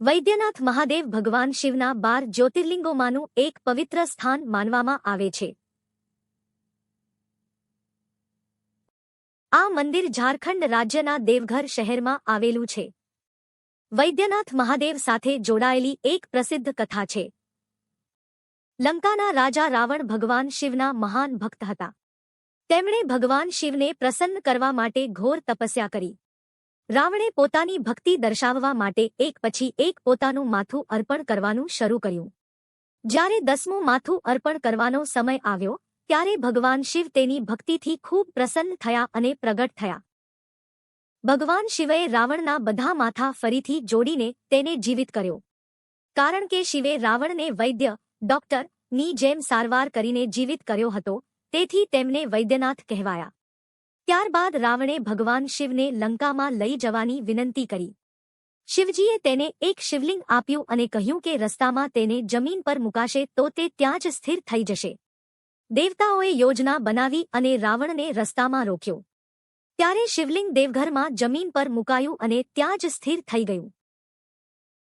વૈદ્યનાથ મહાદેવ ભગવાન શિવના 12 જ્યોતિર્લિંગોમાંનું એક પવિત્ર સ્થાન માનવામાં આવે છે. આ મંદિર ઝારખંડ રાજ્યના દેવઘર શહેરમાં આવેલું છે. વૈદ્યનાથ મહાદેવ સાથે જોડાયેલી એક પ્રસિદ્ધ કથા છે. લંકાના રાજા રાવણ ભગવાન શિવના મહાન ભક્ત હતા. તેમણે ભગવાન શિવને પ્રસન્ન કરવા માટે ઘોર તપસ્યા કરી. રાવણે પોતાની ભક્તિ દર્શાવવા માટે એક પછી એક પોતાનું માથું અર્પણ કરવાનું શરૂ કર્યું. જ્યારે 10મું માથું અર્પણ કરવાનો સમય આવ્યો, ત્યારે ભગવાન શિવ તેની ભક્તિથી ખૂબ પ્રસન્ન થયા અને પ્રગટ થયા. ભગવાન શિવએ રાવણના બધા માથા ફરીથી જોડીને તેને જીવિત કર્યો. કારણ કે શિવે રાવણને વૈદ્ય, ડોક્ટર ની જેમ સારવાર કરીને જીવિત કર્યો હતો, તેથી તેમને વૈદ્યનાથ કહેવાયા. ત્યારબાદ રાવણે ભગવાન શિવને લંકામાં લઈ જવાની વિનંતી કરી. શિવજીએ તેને એક શિવલિંગ આપ્યું અને કહ્યું કે રસ્તામાં તેને જમીન પર મુકાશે તો તે ત્યાં જ સ્થિર થઈ જશે. દેવતાઓએ યોજના બનાવી અને રાવણને રસ્તામાં રોક્યો. ત્યારે શિવલિંગ દેવઘરમાં જમીન પર મુકાયું અને ત્યાં જ સ્થિર થઈ ગયું.